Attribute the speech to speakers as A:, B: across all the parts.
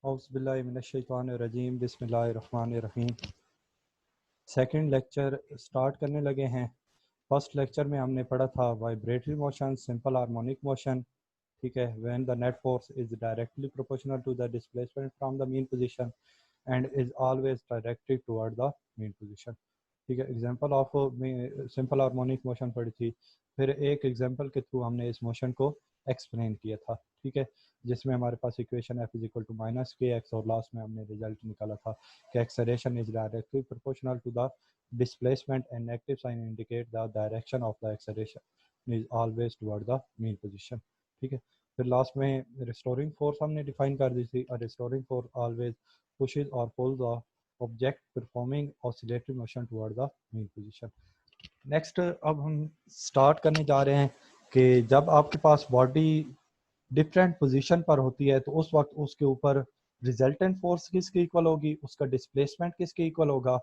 A: औज़ुबिल्लाहिमिनश्शैतानिर्रजीम बिस्मिल्लाहिर्रहमानिर्रहीम। Second lecture start करने लगे हैं। फर्स्ट लेक्चर में हमने पढ़ा था vibratory motion, simple harmonic motion. ठीक है, when the net force is directly proportional to the displacement from the mean position and is always directed toward the mean position. ठीक है, example of simple harmonic motion पढ़ी थी। फिर एक example के through हमने इस मोशन को एक्सप्लेन किया था। ठीक है, जिसमें हमारे पास equation f is equal to minus k x और लास्ट में हमने रिजल्ट निकाला था कि acceleration is directly proportional to the displacement and negative sign indicate the direction of the acceleration is always toward the mean position. ठीक है, फिर लास्ट में रिस्टोरिंग फोर्स हमने डिफाइन कर दी थी। Restoring force always pushes or pulls the object performing oscillatory motion toward the mean position. Next अब हम start करने जा रहे हैं कि जब आपके पास बॉडी डिफरेंट पोजीशन पर होती है तो उस वक्त उसके ऊपर रिजल्टेंट फोर्स किसके इक्वल होगी, उसका डिस्प्लेसमेंट किसके इक्वल होगा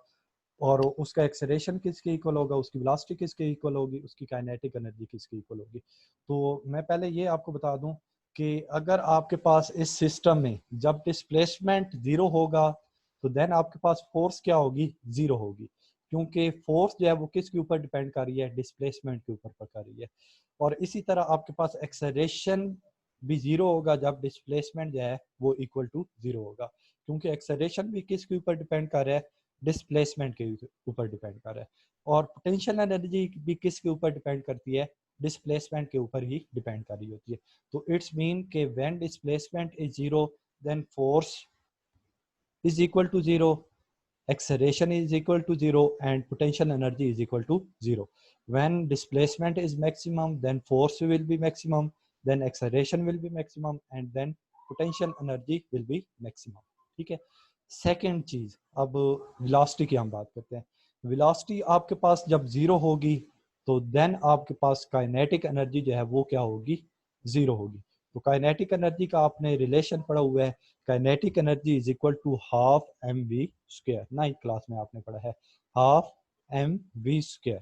A: और उसका एक्सेलरेशन किसके इक्वल होगा, उसकी वेलोसिटी किसके इक्वल होगी, उसकी काइनेटिक एनर्जी किसके इक्वल होगी। तो मैं पहले ये आपको बता दूं कि अगर आपके पास इस सिस्टम में जब डिस्प्लेसमेंट ज़ीरो होगा तो देन आपके पास फोर्स क्या होगी, ज़ीरो होगी, क्योंकि फोर्स जो है वो किसके ऊपर डिपेंड कर रही है, डिस्प्लेसमेंट के ऊपर कर रही है। और इसी तरह आपके पास एक्सेलरेशन भी ज़ीरो होगा जब डिस्प्लेसमेंट जो है वो इक्वल टू ज़ीरो होगा, क्योंकि एक्सेलरेशन भी किसके ऊपर डिपेंड कर रहा है, डिस्प्लेसमेंट के ऊपर डिपेंड कर रहा है। और पोटेंशियल एनर्जी भी किसके ऊपर डिपेंड करती है, डिस्प्लेसमेंट के ऊपर ही डिपेंड कर रही होती है। तो इट्स मीन के when displacement is zero then force is equal to zero, acceleration is equal to zero and potential energy is equal to zero. When displacement is maximum then force will be maximum, then acceleration will be maximum and then potential energy will be maximum. ठीक है, second चीज अब velocity की हम बात करते हैं। Velocity आपके पास जब जीरो होगी तो देन आपके पास काइनेटिक एनर्जी जो है वो क्या होगी, जीरो होगी। तो काइनेटिक एनर्जी का आपने रिलेशन पढ़ा हुआ है, kinetic energy is equal to half M V square, 9th class में आपने पढ़ा है हाफ एम वी स्क्वायर।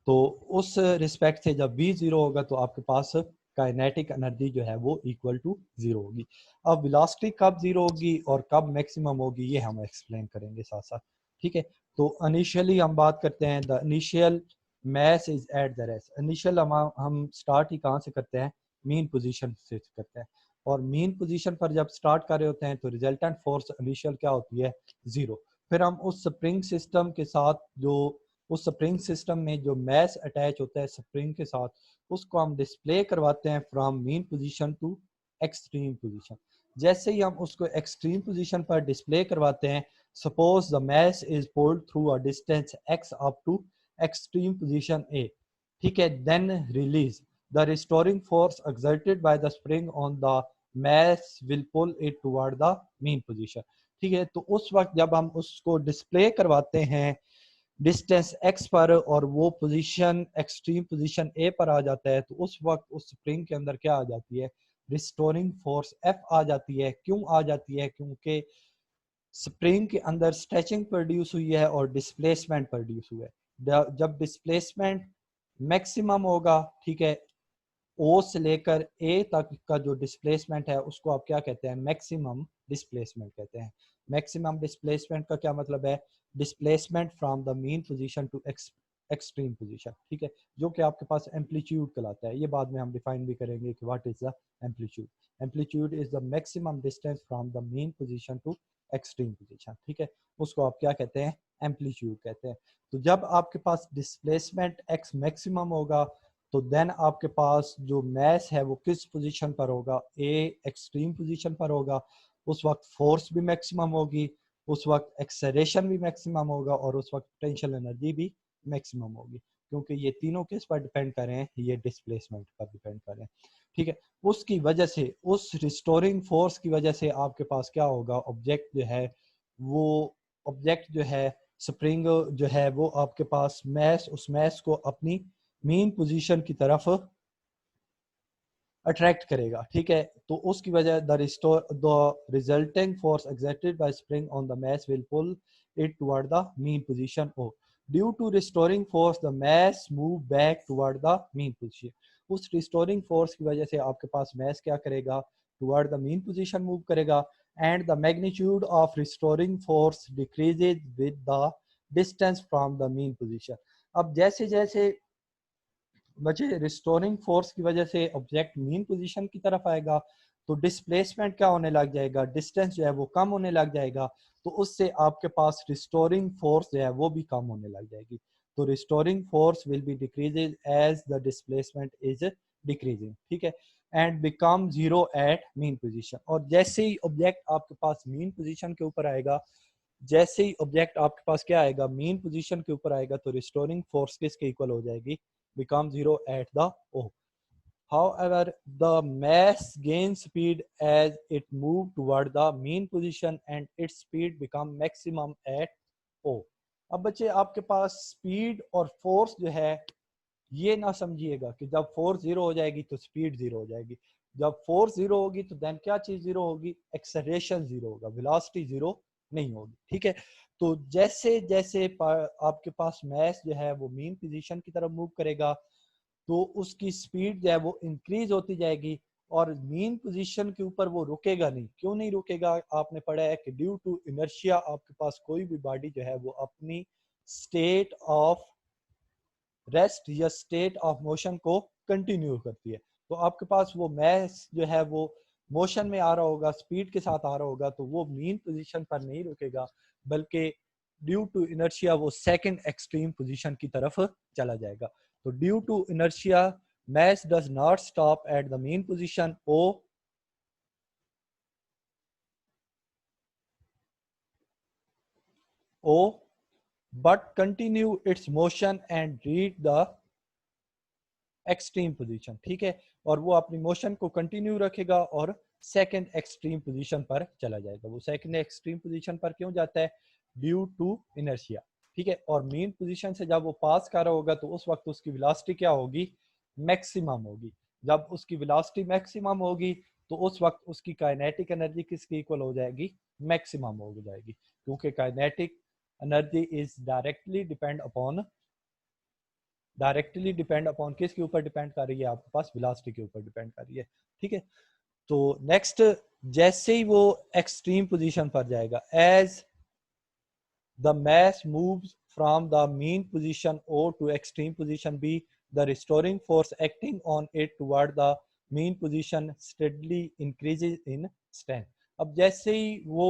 A: तो उस रिस्पेक्ट से जब v जीरो होगा तो आपके पास काइनेटिक एनर्जी जो है वो इक्वल टू जीरो होगी। अब वेलोसिटी कब जीरो होगी और कब मैक्सिमम होगी ये हम एक्सप्लेन करेंगे साथ साथ। ठीक है, तो इनिशियली हम बात करते हैं the initial mass is at the rest. Initial हम स्टार्ट ही कहाँ से करते हैं, मीन पोजीशन से करते हैं। और मीन पोजीशन पर जब स्टार्ट कर रहे होते हैं तो रिजल्टेंट फोर्स इनिशियल क्या होती है, जीरो। फिर हम उस स्प्रिंग सिस्टम के साथ जो उस स्प्रिंग सिस्टम में जो मैस अटैच होता है स्प्रिंग के साथ उसको हम डिस्प्ले करवाते हैं from mean position to extreme position. जैसे ही हम उसको एक्सट्रीम पोजीशन पर डिस्प्ले करवाते हैं, suppose the mass is pulled through a distance x up to extreme position a। ठीक है, then release the restoring force exerted by the spring on the mass will pull it toward the mean position. ठीक है, तो उस वक्त जब हम उसको डिस्प्ले करवाते हैं डिस्टेंस x पर और वो पोजीशन एक्सट्रीम पोजीशन a पर आ जाता है तो उस वक्त उस स्प्रिंग के अंदर क्या आ जाती है, रिस्टोरिंग फोर्स F आ जाती है। क्यों आ जाती है, क्योंकि स्प्रिंग के अंदर स्ट्रेचिंग प्रोड्यूस हुई है और डिस्प्लेसमेंट प्रोड्यूस हुआ है। जब डिस्प्लेसमेंट मैक्सिमम होगा, ठीक है, ओ से लेकर ए तक का जो डिस्प्लेसमेंट है उसको आप क्या कहते हैं, मैक्सिमम डिस्प्लेसमेंट कहते हैं। मैक्सिमम डिस्प्लेसमेंट का क्या मतलब है, displacement from the mean position to extreme position. ठीक है, जो कि आपके पास एम्पलीट्यूड कहलाता है। ये बाद में हम डिफाइन भी करेंगे कि what is the amplitude. Amplitude is the maximum distance from the mean position to extreme position. ठीक है, उसको आप क्या कहते हैं, एम्पलीट्यूड कहते हैं। तो जब आपके पास डिस्प्लेसमेंट एक्स मैक्सिमम होगा तो देन आपके पास जो मैस है वो किस पोजीशन पर होगा, ए एक्सट्रीम पोजीशन पर होगा। उस वक्त फोर्स भी मैक्सिमम होगी, उस वक्त एक्सेलरेशन भी मैक्सिमम होगा और उस वक्त पोटेंशियल एनर्जी भी मैक्सिमम होगी, क्योंकि ये तीनों किस पर डिपेंड कर रहे हैं, ये डिस्प्लेसमेंट पर डिपेंड कर रहे हैं। ठीक है, उसकी वजह से उस रिस्टोरिंग फोर्स की वजह से आपके पास क्या होगा, ऑब्जेक्ट जो है वो ऑब्जेक्ट जो है स्प्रिंग जो है वो आपके पास मैस उस मैस को अपनी मीन पोजीशन की तरफ अट्रैक्ट करेगा। ठीक है, तो उसकी वजह the resulting force exerted by spring on the mass will pull it toward the mean position O. Due to restoring force the mass move back toward the mean position. उस restoring force की वजह से आपके पास mass क्या करेगा, toward the mean position move करेगा, and the magnitude of restoring force decreases with the distance from the mean position. अब जैसे जैसे बचे रिस्टोरिंग फोर्स की वजह से ऑब्जेक्ट मीन पोजीशन की तरफ आएगा तो डिस्प्लेसमेंट क्या होने लग जाएगा, डिस्टेंस जो है वो कम होने लग जाएगा, तो उससे आपके पास रिस्टोरिंग फोर्स जो है वो भी कम होने लग जाएगी। तो restoring force will be decreases as the displacement is decreasing, ठीक है, and become zero at mean position. और जैसे ही ऑब्जेक्ट आपके पास मीन पोजीशन के ऊपर आएगा, जैसे ही ऑब्जेक्ट आपके पास क्या आएगा, मीन पोजीशन के ऊपर आएगा, तो रिस्टोरिंग फोर्स किसके इक्वल हो जाएगी, become zero at the O. However, the mass gains speed as it moves toward the mean position and its speed become maximum at O. अब बच्चे आपके पास स्पीड और फोर्स जो है ये ना समझिएगा कि जब फोर्स जीरो हो जाएगी तो स्पीड जीरो हो जाएगी। जब फोर्स जीरो होगी तो देन क्या चीज जीरो होगी, एक्सेलरेशन जीरो होगा, वेलोसिटी जीरो नहीं होगी, ठीक है। तो जैसे जैसे आपके पास मास जो है वो मीन पोजीशन की तरफ मूव करेगा तो उसकी स्पीड जो है वो इंक्रीज होती जाएगी और मीन पोजीशन के ऊपर वो रुकेगा नहीं। क्यों नहीं रुकेगा, आपने पढ़ा है कि ड्यू टू इनर्शिया आपके पास कोई भी बॉडी जो है वो अपनी स्टेट ऑफ रेस्ट या स्टेट ऑफ मोशन को कंटिन्यू करती है। तो आपके पास वो मास जो है वो मोशन में आ रहा होगा, स्पीड के साथ आ रहा होगा, तो वो मीन पोजीशन पर नहीं रुकेगा बल्कि ड्यू टू इनर्शिया वो सेकंड एक्सट्रीम पोजीशन की तरफ चला जाएगा। तो due to inertia mass does not stop at the mean position O but continue its motion and reach the extreme position, ठीक है, और वो अपनी मोशन को कंटिन्यू रखेगा और सेकंड एक्सट्रीम पोजीशन पर चला जाएगा। वो सेकंड एक्सट्रीम पोजीशन पर क्यों जाता है, ड्यू टू इनर्शिया, ठीक है। और मेन पोजीशन से जब वो पास कर रहा होगा तो उस वक्त उसकी वेलोसिटी क्या होगी, मैक्सिमम होगी। जब उसकी वेलोसिटी मैक्सिमम होगी तो उस वक्त उसकी काइनेटिक एनर्जी किसकी इक्वल हो जाएगी, मैक्सिमम हो जाएगी, क्योंकि kinetic energy is directly depend upon किसके ऊपर डिपेंड कर रही है, आपके पास वेलोसिटी के ऊपर डिपेंड कर रही है, ठीक है। तो नेक्स्ट, जैसे ही वो एक्सट्रीम पोजीशन पर जाएगा, as the mass moves from the mean position O to extreme position B, the restoring force acting on it toward the mean position steadily increases in strength। अब जैसे ही वो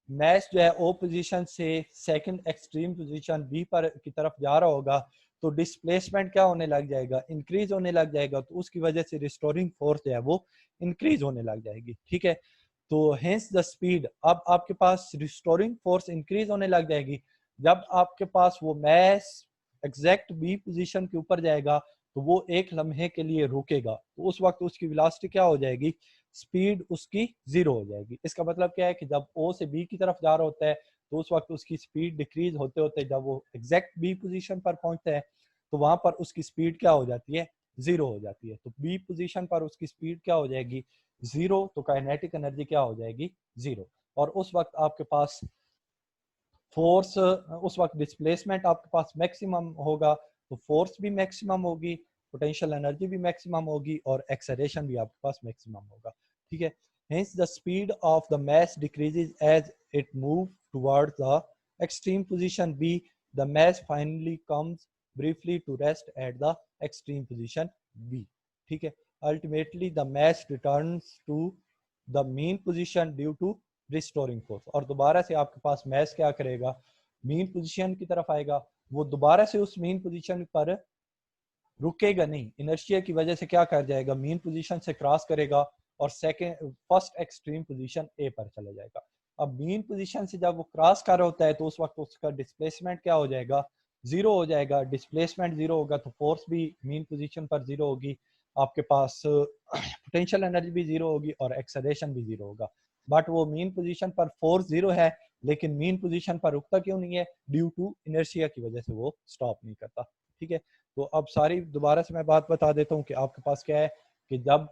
A: मैच जो है ओ position से second extreme position B पर की तरफ जा रहा होगा तो डिस्प्लेसमेंट क्या होने लग जाएगा, इंक्रीज होने लग जाएगा, तो उसकी वजह से रिस्टोरिंग फोर्स जो है वो इंक्रीज होने लग जाएगी, ठीक है। तो हेंस द स्पीड, अब आपके पास रिस्टोरिंग फोर्स इंक्रीज होने लग जाएगी। जब आपके पास वो मैस एग्जैक्ट बी पोजीशन के ऊपर जाएगा तो वो एक लम्हे के लिए रुकेगा, तो उस वक्त उसकी वेलोसिटी क्या हो जाएगी, स्पीड उसकी जीरो हो जाएगी। इसका मतलब क्या है कि जब ओ से बी की तरफ जा रहा होता है तो उस वक्त उसकी स्पीड डिक्रीज होते होते जब वो एग्जैक्ट बी पोजीशन पर पहुंचता है तो वहां पर उसकी स्पीड क्या हो जाती है, जीरो हो जाती है। तो बी पोजीशन पर उसकी स्पीड क्या हो जाएगी, जीरो, तो काइनेटिक एनर्जी क्या हो जाएगी, जीरो। और उस वक्त आपके पास फोर्स, उस वक्त डिस्प्लेसमेंट आपके पास मैक्सिमम होगा, तो फोर्स भी मैक्सिमम होगी, पोटेंशियल एनर्जी भी मैक्सिमम होगी और एक्सेलरेशन भी आपके पास मैक्सिमम होगा, ठीक है। Hence the speed of the mass decreases as it moves towards the extreme position B. The mass finally comes briefly to rest at the extreme position B, ठीक है। Ultimately the mass returns to the mean position due to restoring force, और दोबारा से आपके पास mess क्या करेगा, mean position की तरफ आएगा, वो दोबारा से उस मीन पोजीशन पर रुकेगा नहीं, इनर्शिया की वजह से क्या कर जाएगा, मीन पोजीशन से क्रॉस करेगा और second first extreme position A पर चला जाएगा। अब मीन पोजीशन से जब वो क्रॉस कर रहा होता है तो उस वक्त उसका डिस्प्लेसमेंट क्या हो जाएगा, जीरो हो जाएगा। डिस्प्लेसमेंट जीरो होगा तो फोर्स भी मीन पोजीशन पर जीरो होगी, आपके पास पोटेंशियल एनर्जी भी जीरो होगी और एक्सेलरेशन भी जीरो होगा। बट वो मीन पोजीशन पर फोर्स जीरो है लेकिन मीन पोजीशन पर रुकता क्यों नहीं है, ड्यू टू इनर्शिया की वजह से वो स्टॉप नहीं करता, ठीक है। तो अब सारी दोबारा से मैं बात बता देता हूँ कि आपके पास क्या है कि जब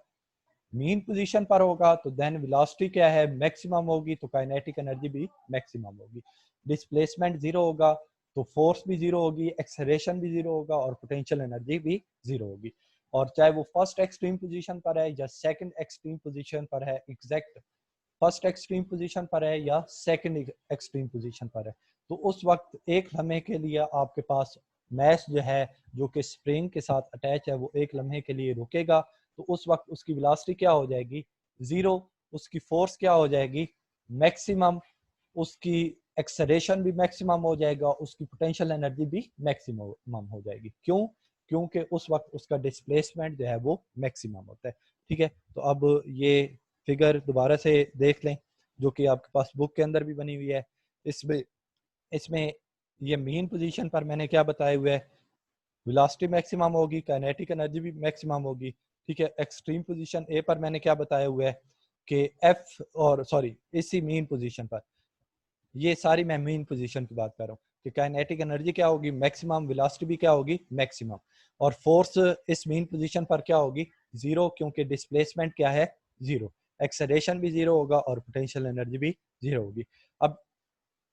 A: मीन पोजीशन पर होगा तो देन वेलोसिटी क्या है, मैक्सिमम होगी, तो काइनेटिक एनर्जी भी मैक्सिमम होगी। डिस्प्लेसमेंट जीरो होगा तो फोर्स भी जीरो होगी, एक्सेलरेशन भी जीरो होगा और पोटेंशियल एनर्जी भी जीरो होगी। और चाहे वो फर्स्ट एक्सट्रीम पोजीशन पर है या सेकंड एक्सट्रीम पोजीशन पर है, एग्जैक्ट फर्स्ट एक्सट्रीम पोजीशन पर है या सेकंड एक्सट्रीम पोजीशन पर है, तो उस वक्त एक लम्हे के लिए आपके पास मैस जो है जो कि स्प्रिंग के साथ अटैच है वो एक लम्हे के लिए रुकेगा, तो उस वक्त उसकी वेलोसिटी क्या हो जाएगी, जीरो। उसकी फोर्स क्या हो जाएगी, मैक्सिमम। उसकी एक्सेलरेशन भी मैक्सिमम हो जाएगा, उसकी पोटेंशियल एनर्जी भी मैक्सिमम हो जाएगी। क्यों? क्योंकि उस वक्त उसका डिस्प्लेसमेंट जो है वो मैक्सिमम होता है। ठीक है, तो अब ये फिगर दोबारा से देख लें जो कि आपके पास बुक के अंदर भी बनी हुई है। इसमें इसमें ये मीन पोजीशन पर मैंने क्या बताया हुआ है, वेलोसिटी मैक्सिमम होगी, काइनेटिक एनर्जी भी मैक्सिमम होगी। ठीक है, एक्सट्रीम पोजीशन ए पर मैंने क्या बताया हुआ है कि एफ और सॉरी इसी मीन पोजीशन पर, ये सारी मैं मीन पोजीशन की बात कर रहा हूँ कि काइनेटिक एनर्जी क्या होगी मैक्सिमम, वेलोसिटी भी क्या होगी मैक्सिमम, और फोर्स इस मीन पोजीशन पर क्या होगी, जीरो, क्योंकि डिस्प्लेसमेंट क्या है, जीरो। एक्सेलरेशन भी जीरो होगा और पोटेंशियल एनर्जी भी जीरो होगी। अब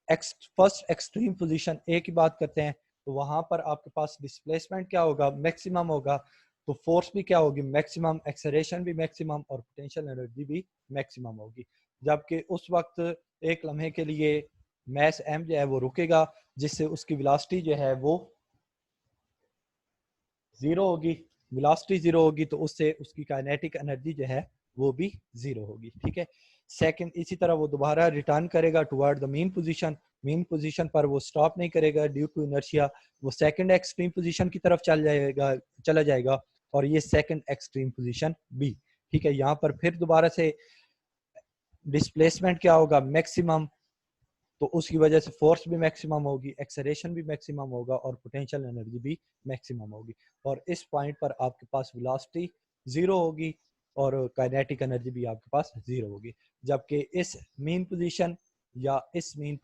A: फर्स्ट एक्सट्रीम पोजीशन ए की बात करते हैं, तो वहां पर आपके पास डिस्प्लेसमेंट क्या होगा, मैक्सिमम होगा, तो फोर्स भी क्या होगी मैक्सिमम, एक्सेलरेशन भी मैक्सिमम और पोटेंशियल एनर्जी भी मैक्सिमम होगी। जबकि उस वक्त एक लम्हे के लिए मैस एम जो है वो रुकेगा, जिससे उसकी वेलोसिटी जो है वो जीरो होगी। वेलोसिटी जीरो होगी तो उससे उसकी काइनेटिक एनर्जी जो है वो भी जीरो होगी। ठीक है, सेकंड इसी तरह वो दोबारा रिटर्न करेगा toward the mean position, mean position पर वो स्टॉप नहीं करेगा ड्यू टू इनर्शिया, वो सेकंड एक्सट्रीम पोजीशन की तरफ चला जाएगा और ये सेकंड एक्सट्रीम पोजीशन बी। ठीक है, यहाँ पर फिर दोबारा से डिस्प्लेसमेंट क्या होगा मैक्सिमम, तो उसकी वजह से फोर्स भी मैक्सिमम होगी, एक्सेलरेशन भी मैक्सिमम होगा और पोटेंशियल एनर्जी भी मैक्सिमम होगी। और इस पॉइंट पर आपके पास वेलोसिटी जीरो होगी और काइनेटिक एनर्जी भी आपके पास जीरो होगी। जबकि इस मीन पोजीशन या इस मीन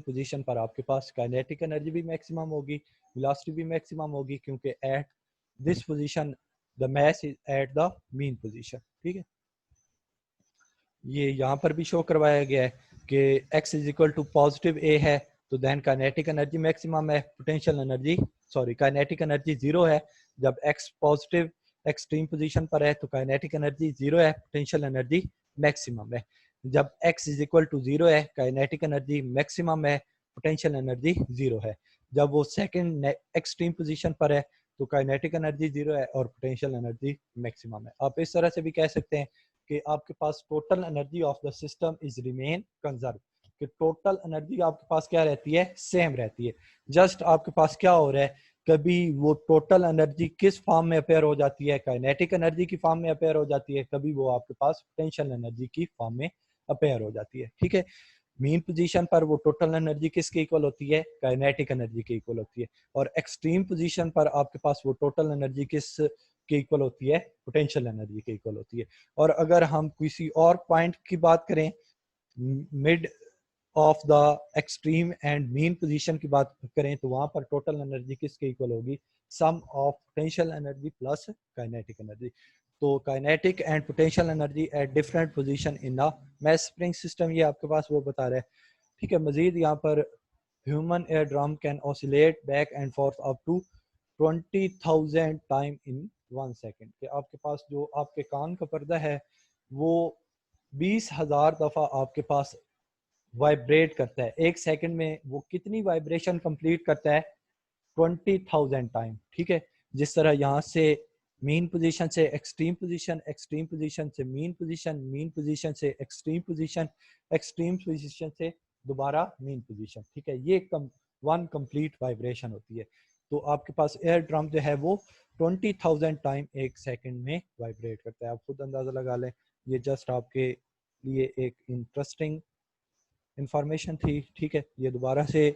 A: पोजीशन पर आपके पास काइनेटिक एनर्जी भी मैक्सिमम होगी, वेलोसिटी भी मैक्सिमम होगी, क्योंकि at this position the mass is at the mean position. ठीक है, ये यहाँ पर भी शो करवाया गया है कि x is equal to positive a है, तो देन काइनेटिक एनर्जी मैक्सिमम है, potential energy sorry kinetic energy zero है। जब x पॉजिटिव एक्सट्रीम पोजीशन पर है तो काइनेटिक एनर्जी जीरो है, पोटेंशियल एनर्जी मैक्सिमम है। जब x is equal to zero है, काइनेटिक एनर्जी मैक्सिमम है, पोटेंशियल एनर्जी जीरो है। जब वो सेकंड एक्सट्रीम पोजीशन पर है तो काइनेटिक एनर्जी जीरो है और पोटेंशियल एनर्जी मैक्सिमम है। आप इस तरह से भी कह सकते हैं कि आपके पास total energy of the system is remain conserve, कि टोटल एनर्जी आपके पास क्या रहती है, सेम रहती है। जस्ट आपके पास क्या हो रहा है, कभी वो टोटल एनर्जी किस फॉर्म में अपेयर हो जाती है, काइनेटिक एनर्जी की फॉर्म में अपेयर हो जाती है, कभी वो आपके पास पोटेंशियल एनर्जी की फॉर्म में अपेयर हो जाती है। ठीक है, मीन पोजीशन पर वो टोटल एनर्जी किसके इक्वल होती है, काइनेटिक एनर्जी के इक्वल होती है, और एक्सट्रीम पोजीशन पर आपके पास वो टोटल एनर्जी किस के इक्वल होती है, पोटेंशियल एनर्जी के इक्वल होती है। और अगर हम किसी और पॉइंट की बात करें, mid of the extreme and mean position की बात करें, तो वहां पर टोटल एनर्जी किसके इक्वल होगी, sum of potential energy plus kinetic energy. तो kinetic and potential energy at different position in the mass spring system, ये आपके पास वो बता रहा है। ठीक है, मजीद यहाँ पर human ear drum can oscillate back and forth up to 20,000 time in 1 second, कि आपके पास जो आपके कान का पर्दा है वो 20,000 दफ़ा आपके पास वाइब्रेट करता है एक सेकंड में। वो कितनी वाइब्रेशन कंप्लीट करता है, 20,000 टाइम। ठीक है, जिस तरह यहाँ से मीन पोजीशन से एक्सट्रीम पोजीशन, एक्सट्रीम पोजीशन से मीन पोजीशन, मीन पोजीशन से एक्सट्रीम पोजीशन, एक्सट्रीम पोजीशन से दोबारा मीन पोजीशन। ठीक है, ये वन कंप्लीट वाइब्रेशन होती है। तो आपके पास एयर ड्रम जो है वो 20,000 टाइम एक सेकंड में वाइब्रेट करता है। आप खुद अंदाजा लगा लें, ये जस्ट आपके लिए एक इंटरेस्टिंग इंफॉर्मेशन थी। ठीक है, ये दोबारा से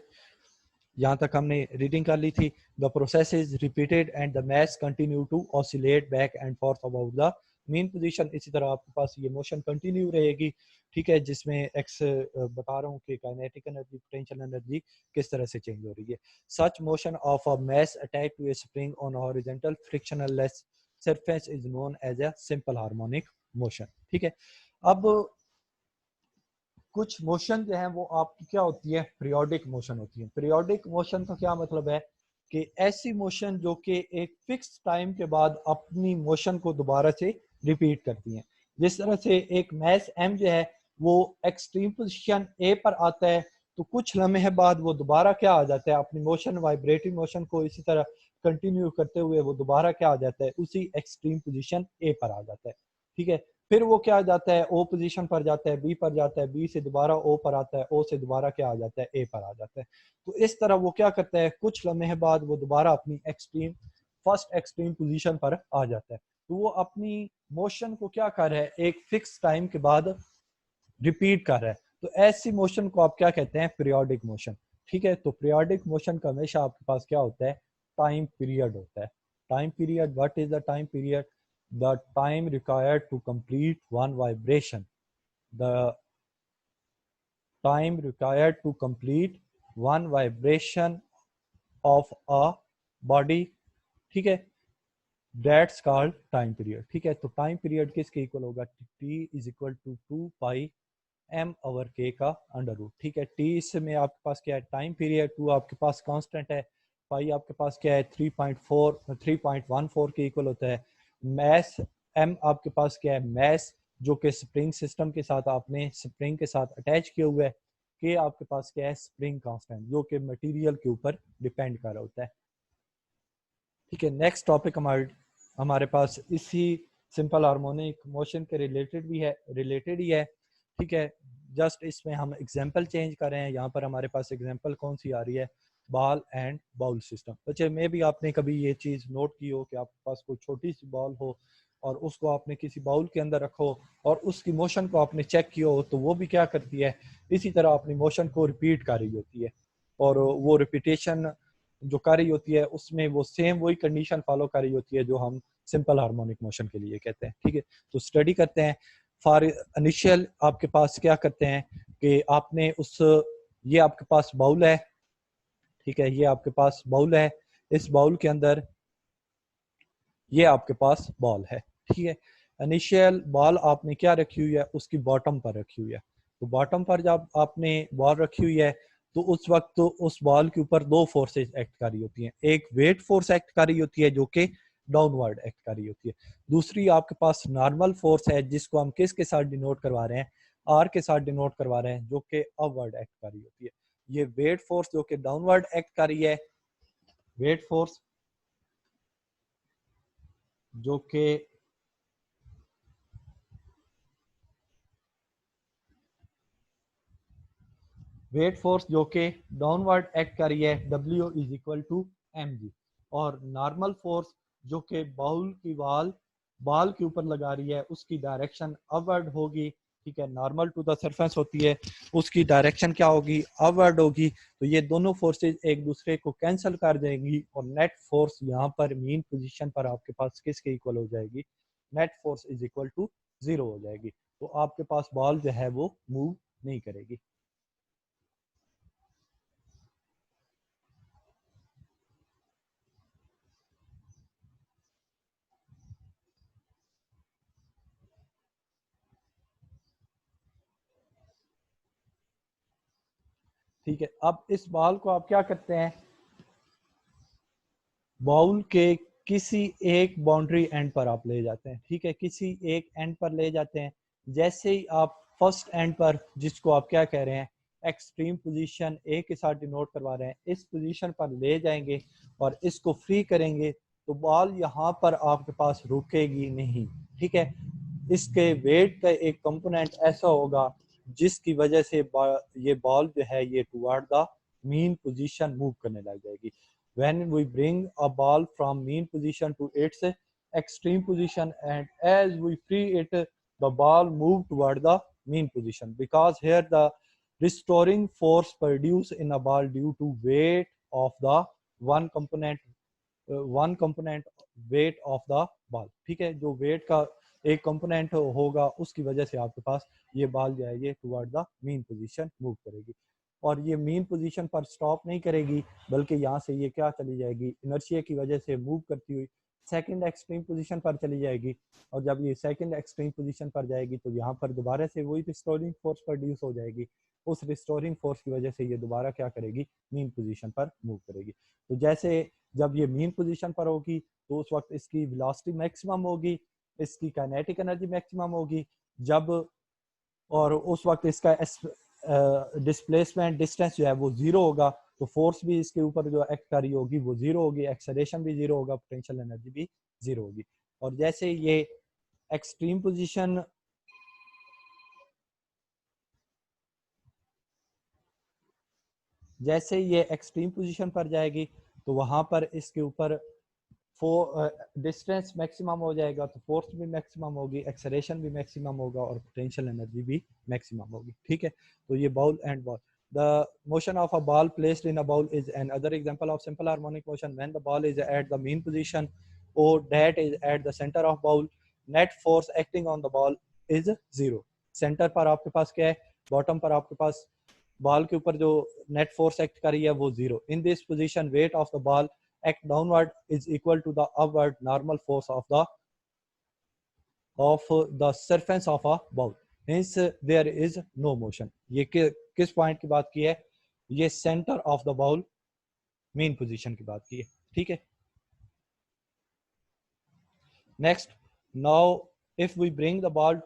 A: यहाँ तक हमने रीडिंग कर ली थी। The process is repeated and the mass continue to oscillate back and forth about the mean position. इसी तरह आपके पास ये मोशन कंटिन्यू रहेगी। ठीक है, जिसमें एक्स बता रहा हूँ कि काइनेटिक एनर्जी, पोटेंशियल एनर्जी किस तरह से चेंज हो रही है। Such motion of a mass attach to a spring on horizontal frictional less surface is known as a simple harmonic motion. ठीक है, अब कुछ मोशन जो है वो आपकी क्या होती है, पीरियोडिक मोशन होती है। पीरियोडिक मोशन का क्या मतलब है कि ऐसी मोशन जो कि एक फिक्स टाइम के बाद अपनी मोशन को दोबारा से रिपीट करती हैं। जिस तरह से एक मैस एम जो है वो एक्सट्रीम पोजीशन ए पर आता है, तो कुछ लम्हे बाद वो दोबारा क्या आ जाता है, अपनी मोशन वाइब्रेटिंग मोशन को इसी तरह कंटिन्यू करते हुए वो दोबारा क्या आ जाता है, उसी एक्सट्रीम पोजीशन ए पर आ जाता है। ठीक है, फिर वो क्या आ जाता है, ओ पोजीशन पर जाता है, बी पर जाता है, बी से दोबारा ओ पर आता है, ओ से दोबारा क्या आ जाता है, ए पर आ जाता है। तो इस तरह वो क्या करता है, कुछ लम्हे बाद वो दोबारा अपनी फर्स्ट एक्सट्रीम पोजीशन पर आ जाता है। तो वो अपनी मोशन को क्या कर रहा है, एक फिक्स टाइम के बाद रिपीट कर रहा है। तो ऐसी मोशन को आप क्या कहते हैं, पीरियोडिक मोशन। ठीक है, तो पीरियोडिक मोशन का हमेशा आपके पास क्या होता है, टाइम पीरियड होता है। Time period, what is the time period? The time required to complete one vibration, the time required to complete one vibration of a body. ठीक है, दैट्स कॉल्ड टाइम पीरियड। ठीक है, तो टाइम पीरियड किसके equal होगा, T is equal to 2 pi M over K का under root. ठीक है, टी इसमें आपके पास क्या है, टाइम पीरियड, 2 आपके पास कांस्टेंट है, पाई आपके पास क्या है, 3.14 के इक्वल होता है। मैस एम आपके पास क्या है, मैस जो कि स्प्रिंग सिस्टम के साथ आपने स्प्रिंग के साथ अटैच किया हुआ है। के आपके पास क्या है, स्प्रिंग कांस्टेंट जो कि मटेरियल के ऊपर डिपेंड कर रहा होता है। ठीक है, नेक्स्ट टॉपिक हमारे पास इसी सिंपल हार्मोनिक मोशन के रिलेटेड ही है। ठीक है, जस्ट इसमें हम एग्जांपल चेंज कर रहे हैं। यहाँ पर हमारे पास एग्जांपल कौन सी आ रही है, बॉल एंड बाउल सिस्टम। बच्चे में भी आपने कभी ये चीज़ नोट की हो कि आपके पास कोई छोटी सी बॉल हो और उसको आपने किसी बाउल के अंदर रखो और उसकी मोशन को आपने चेक किया हो, तो वो भी क्या करती है, इसी तरह अपनी मोशन को रिपीट कर रही होती है। और वो रिपीटेशन जो कर रही होती है उसमें वो सेम वही कंडीशन फॉलो कर रही होती है जो हम सिंपल हार्मोनिक मोशन के लिए कहते हैं। ठीक है, तो स्टडी करते हैं। फॉर इनिशियल आपके पास क्या करते हैं कि आपने ये आपके पास बाउल है। ठीक है, ये आपके पास बाउल है, इस बाउल के अंदर ये आपके पास बॉल है। ठीक है, इनिशियल बॉल आपने क्या रखी हुई है, उसकी बॉटम पर रखी हुई है। तो बॉटम पर जब आपने बॉल रखी हुई है तो उस वक्त तो उस बॉल के ऊपर दो फोर्सेज एक्ट कर रही होती हैं। एक वेट फोर्स एक्ट कर रही होती है जो कि डाउनवर्ड एक्ट कर रही होती है। दूसरी आपके पास नॉर्मल फोर्स है जिसको हम किसके साथ डिनोट करवा रहे हैं, आर के साथ डिनोट करवा रहे हैं, जो कि अपवर्ड एक्ट कर रही होती है। ये वेट फोर्स जो कि डाउनवर्ड एक्ट कर रही है, वेट फोर्स जो कि वेट फोर्स जो कि डाउनवर्ड एक्ट कर रही है, W is equal to mg। और नॉर्मल फोर्स जो कि बॉल के ऊपर लगा रही है, उसकी डायरेक्शन अपवर्ड होगी। ठीक है, नॉर्मल टू द सरफेस होती है, उसकी डायरेक्शन क्या होगी, अपवर्ड होगी। तो ये दोनों फोर्सेज एक दूसरे को कैंसिल कर देंगी और नेट फोर्स यहाँ पर मीन पोजीशन पर आपके पास किसके इक्वल हो जाएगी, net force is equal to 0 हो जाएगी। तो आपके पास बॉल जो है वो मूव नहीं करेगी। ठीक है, अब इस बॉल को आप क्या करते हैं, बाउल के किसी एक बाउंड्री एंड पर आप ले जाते हैं। ठीक है, किसी एक एंड पर ले जाते हैं। जैसे ही आप फर्स्ट एंड पर, जिसको आप क्या कह रहे हैं, एक्सट्रीम पोजीशन ए के साथ डिनोट करवा रहे हैं, इस पोजीशन पर ले जाएंगे और इसको फ्री करेंगे, तो बॉल यहाँ पर आपके पास रुकेगी नहीं। ठीक है, इसके वेट का एक कंपोनेंट ऐसा होगा जिसकी वजह से ये बॉल जो है ये toward the mean position move करने लग जाएगी। when we bring a ball from mean position to its extreme position, and as we free it, the ball move toward the mean position, because here the restoring force produced in a ball due to weight of the one component weight of the ball. ठीक है, जो wait का एक component होगा उसकी वजह से आपके पास ये बॉल जो है ये toward the mean position move करेगी। और ये मीन पोजीशन पर स्टॉप नहीं करेगी, बल्कि यहाँ से ये क्या चली जाएगी, इनर्शिया की वजह से मूव करती हुई सेकंड एक्सट्रीम पोजीशन पर चली जाएगी, और जब ये सेकंड एक्सट्रीम पोजीशन पर जाएगी तो यहाँ पर दोबारा से वही रिस्टोरिंग फोर्स प्रोड्यूस हो जाएगी। उस रिस्टोरिंग फोर्स की वजह से ये दोबारा क्या करेगी, मीन पोजीशन पर मूव करेगी। तो जैसे जब ये मीन पोजीशन पर होगी तो उस वक्त इसकी वेलोसिटी मैक्सिमम होगी, इसकी काइनेटिक एनर्जी मैक्सिमम होगी। जब और उस वक्त इसका डिस्प्लेसमेंट डिस्टेंस जो है वो जीरो होगा, तो फोर्स भी इसके ऊपर जो एक्ट कर रही होगी वो जीरो होगी, एक्सेलरेशन भी जीरो होगा, पोटेंशियल एनर्जी भी जीरो होगी। और जैसे ये एक्सट्रीम पोजीशन जैसे ये एक्सट्रीम पोजीशन पर जाएगी तो वहां पर इसके ऊपर डिस्टेंस मैक्सिमम हो जाएगा, तो फोर्स भी मैक्सिमम होगी, एक्सेलरेशन भी मैक्सिमम होगा, और पोटेंशियल एनर्जी भी मैक्सिमम होगी। ठीक है, तो ये bowl and ball. The motion of a ball placed in a bowl is another example of simple harmonic motion. When the ball is at the mean position or that is at the center of bowl, net force acting on the ball is zero. Center पर आपके पास क्या है, bottom पर आपके पास ball के ऊपर जो नेट फोर्स एक्ट कर रही है वो zero. In this position weight of the ball act downward is equal to the upward normal force of the surface of a ball. Hence there is no motion. ये किस point की बात की है, ये centre of the ball mean position की बात की है। ठीक है, next, now if we bring the ball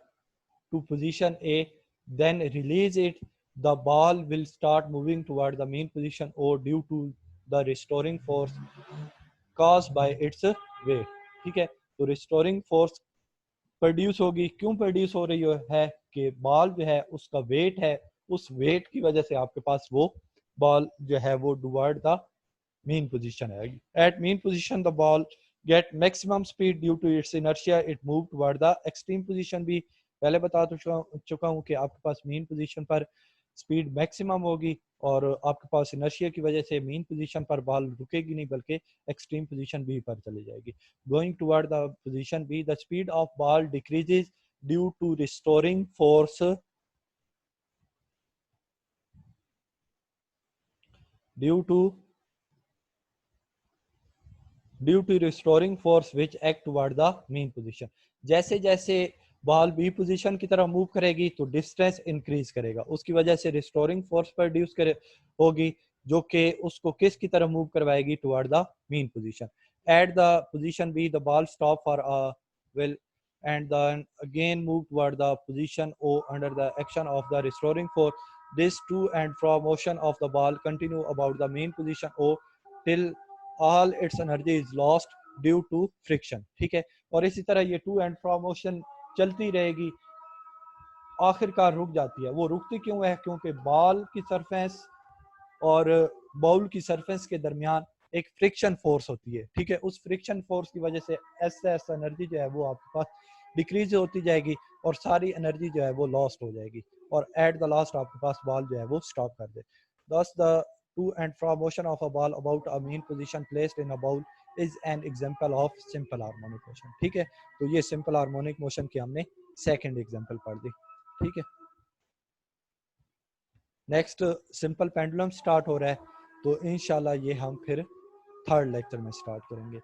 A: to position A, then release it, the ball will start moving toward the main position O due to the restoring force caused by its weight. ठीक है, तो restoring force produce होगी। क्यों produce हो रही है कि ball जो है उसका वेट है, उस वेट की वजह से आपके पास वो बॉल जो है वो टुवर्ड द mean position आएगी। At mean position the ball get maximum speed due to its inertia, it move toward the extreme position। भी पहले बता चुका हूँ कि आपके पास मीन पोजीशन पर स्पीड मैक्सिमम होगी और आपके पास इनर्शिया की वजह से मीन पोजीशन पर बॉल रुकेगी नहीं बल्कि एक्सट्रीम पोजीशन बी पर चली जाएगी। Going toward the position B, the speed of ball decreases due to restoring force due to restoring force which act toward the mean position. जैसे जैसे बॉल बी पोजीशन की तरफ मूव करेगी तो distance increase करेगा, उसकी वजह से रिस्टोरिंग फोर्स प्रोड्यूस करे होगी जो कि उसको किस की तरफ मूव करवाएगी, toward the mean position. At the position B the ball stop for a will and then again move toward the position O under the action of the restoring force. This to and fro motion of the ball continue about the main position O till all its energy is lost due to friction। ठीक है, और इसी तरह ये to and fro motion चलती रहेगी, आखिरकार रुक जाती है। वो रुकती क्यों है, क्योंकि बॉल की सरफेस और बाउल की सरफेस के दरमियान एक फ्रिक्शन फोर्स होती है। ठीक है, उस फ्रिक्शन फोर्स की वजह से ऐसा एनर्जी जो है वो आपके पास डिक्रीज होती जाएगी और सारी एनर्जी जो है वो लॉस्ट हो जाएगी और एट द लास्ट आपके पास बॉल जो है वो स्टॉप कर दे। Thus the to and fro motion of a ball about a mean position placed in a bowl is an example of simple harmonic motion. ठीक है, तो ये सिंपल हार्मोनिक मोशन की हमने सेकंड एग्जांपल पढ़ दी। ठीक है, नेक्स्ट सिंपल पेंडुलम स्टार्ट हो रहा है, तो इंशाल्लाह ये हम फिर थर्ड लेक्चर में स्टार्ट करेंगे।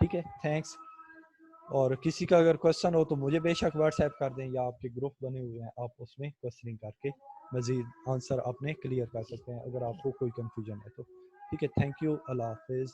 A: ठीक है, थैंक्स। और किसी का अगर क्वेश्चन हो तो मुझे बेशक व्हाट्सएप कर दें या आपके ग्रुप बने हुए हैं, आप उसमें क्वेश्चनिंग करके मज़ीद आंसर अपने क्लियर कर सकते हैं अगर आपको कोई कंफ्यूजन है तो। ठीक है, थैंक यू, अल्लाह हाफिज़।